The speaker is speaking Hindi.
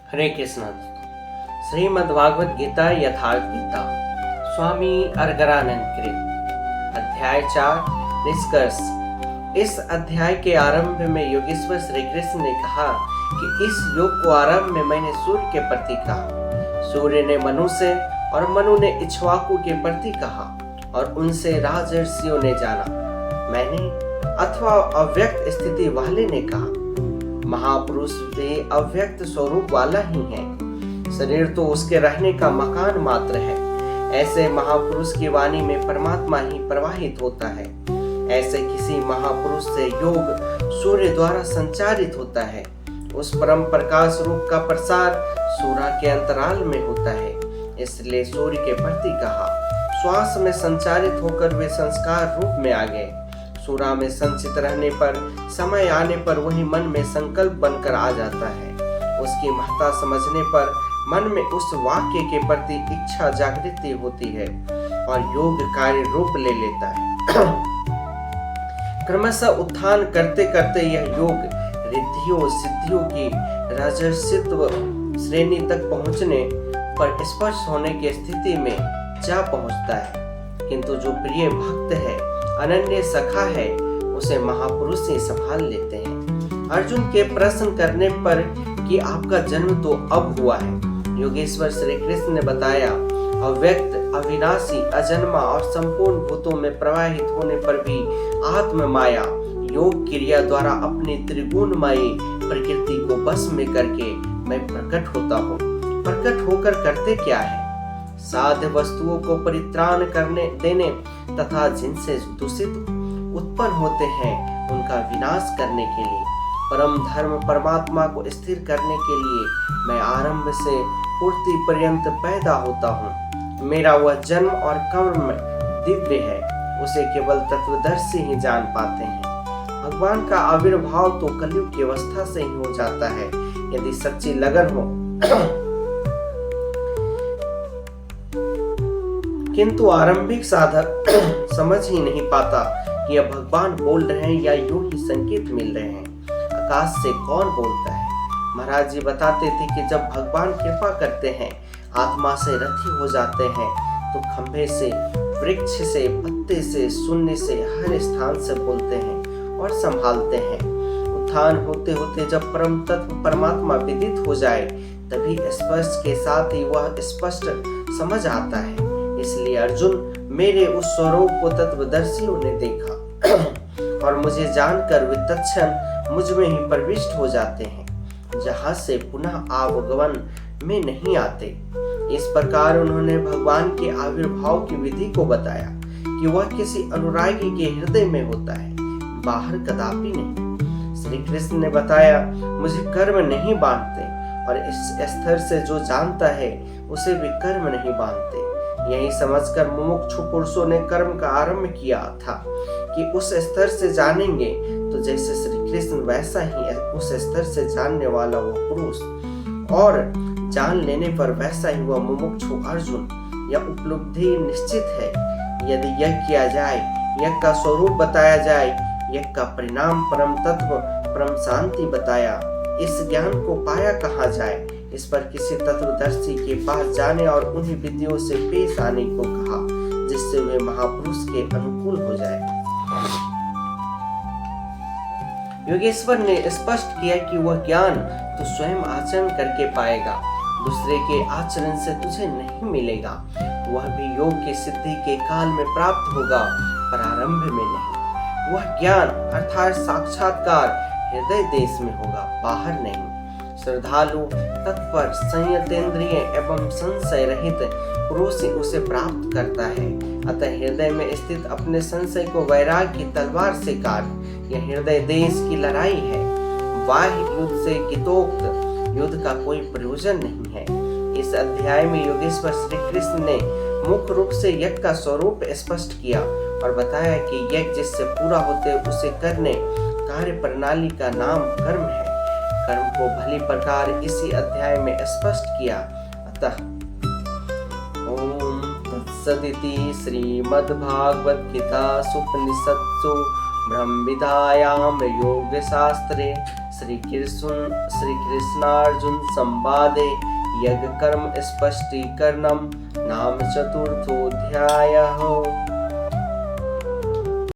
हरे कृष्ण। श्रीमद् भागवत गीता यथार्थ गीता, स्वामी अर्गरानंद कृत। अध्याय 4 निष्कर्ष। इस अध्याय के आरंभ में योगेश्वर श्री कृष्ण ने कहा कि इस योग को आरंभ में मैंने सूर्य के प्रति कहा, सूर्य ने मनु से और मनु ने इक्ष्वाकु के प्रति कहा और उनसे राजर्षियों ने जाना। मैंने अथवा अव्यक्त स्थिति वाले ने कहा। महापुरुष भी अव्यक्त स्वरूप वाला ही है, शरीर तो उसके रहने का मकान मात्र है। ऐसे महापुरुष की वाणी में परमात्मा ही प्रवाहित होता है। ऐसे किसी महापुरुष से योग सूर्य द्वारा संचारित होता है। उस परम प्रकाश रूप का प्रसार सूर्य के अंतराल में होता है, इसलिए सूर्य के प्रति कहा। श्वास में संचारित होकर वे संस्कार रूप में आ गए। सूरा में संचित रहने पर समय आने पर वही मन में संकल्प बनकर आ जाता है। उसकी महत्ता समझने पर मन में उस वाक्य के प्रति इच्छा जागृति होती है और योग कार्य रूप ले लेता है। क्रमशः उत्थान करते करते यह योग रिद्धियों सिद्धियों की राजर्षित्व श्रेणी तक पहुंचने पर स्पर्श होने की स्थिति में जा पहुंचता है। किंतु जो प्रिय भक्त है, अनन्य सखा है, उसे महापुरुष ही संभाल लेते हैं। अर्जुन के प्रश्न करने पर कि आपका जन्म तो अब हुआ है, योगेश्वर श्री कृष्ण ने बताया, अव्यक्त अविनाशी अजन्मा और संपूर्ण भूतों में प्रवाहित होने पर भी आत्म माया योग क्रिया द्वारा अपनी त्रिगुणमयी प्रकृति को बस में करके मैं प्रकट होता हूँ। प्रकट होकर करते क्या है? साध्य वस्तुओं को परित्राण करने देने तथा जिनसे दूषित उत्पन्न होते हैं उनका विनाश करने के लिए, परम धर्म परमात्मा को स्थिर करने के लिए मैं आरंभ से पूर्ति पर्यंत पैदा होता हूँ। मेरा वह जन्म और कर्म दिव्य है, उसे केवल तत्वदर्शी ही जान पाते हैं। भगवान का आविर्भाव तो कलयुग की अवस्था से ही हो जाता है, यदि सच्ची लगन हो। किंतु आरंभिक साधक समझ ही नहीं पाता कि अब भगवान बोल रहे हैं या यूं ही संकेत मिल रहे हैं। आकाश से कौन बोलता है? महाराज जी बताते थे कि जब भगवान कृपा करते हैं, आत्मा से रथी हो जाते हैं, तो खंभे से, वृक्ष से, पत्ते से, शून्य से, हर स्थान से बोलते हैं और संभालते हैं। उत्थान होते होते जब परम तत्व परमात्मा विदित हो जाए, तभी स्पर्श के साथ ही वह स्पष्ट समझ आता है। इसलिए अर्जुन, मेरे उस स्वरूप को तत्वदर्शियों ने देखा और मुझे जानकर वे तत्क्षण मुझ में ही प्रविष्ट हो जाते हैं, जहां से पुनः आवागमन में नहीं आते। इस प्रकार उन्होंने भगवान के आविर्भाव की विधि को बताया कि वह किसी अनुरागी के हृदय में होता है, बाहर कदापि नहीं। श्री कृष्ण ने बताया, मुझे कर्म नहीं बांधते और इस स्तर से जो जानता है उसे भी कर्म नहीं बांधते। यही समझकर मुमुक्षु पुरुषों ने कर्म का आरंभ किया था कि उस स्तर से जानेंगे तो जैसे श्री कृष्ण वैसा ही उस स्तर से जानने वाला वह पुरुष, और जान लेने पर वैसा ही वह मुमुक्षु अर्जुन। यह उपलब्धि निश्चित है। यदि यज्ञ किया जाए, यज्ञ का स्वरूप बताया जाए, यज्ञ का परिणाम परम तत्व परम शांति बताया, इस ज्ञान को पाया कहाँ जाए? इस पर किसी तत्वदर्शी के पास जाने और उन्हीं विधियों से पेश आने को कहा, जिससे वे महापुरुष के अनुकूल हो जाए। योगेश्वर ने स्पष्ट किया कि वह ज्ञान तो स्वयं आचरण करके पाएगा, दूसरे के आचरण से तुझे नहीं मिलेगा। वह भी योग की सिद्धि के काल में प्राप्त होगा, प्रारंभ में नहीं। वह ज्ञान अर्थात साक्षात्कार हृदय देश में होगा, बाहर नहीं। श्रद्धालु, तत्पर, संयतेंद्रिय एवं संशय रहित पुरुष उसे प्राप्त करता है। अतः हृदय में स्थित अपने संशय को वैराग्य की तलवार से काट। यह हृदय देश की लड़ाई है। बाह्य युद्ध से हितोक्त युद्ध का कोई प्रयोजन नहीं है। इस अध्याय में योगेश्वर श्री कृष्ण ने मुख्य रूप से यज्ञ का स्वरूप स्पष्ट किया और बताया कि यज्ञ जिससे पूरा होते उसे करने कार्य प्रणाली का नाम कर्म है। कर्म को भली प्रकार इसी अध्याय में स्पष्ट किया। अतः ओम तत्सदिति श्रीमद्भागवत गीता उपनिषत्सु ब्रह्म विद्यायां योग शास्त्रे श्री कृष्णार्जुन संवादे यज्ञ कर्म स्पष्टीकरणम नाम चतुर्थोऽध्यायः।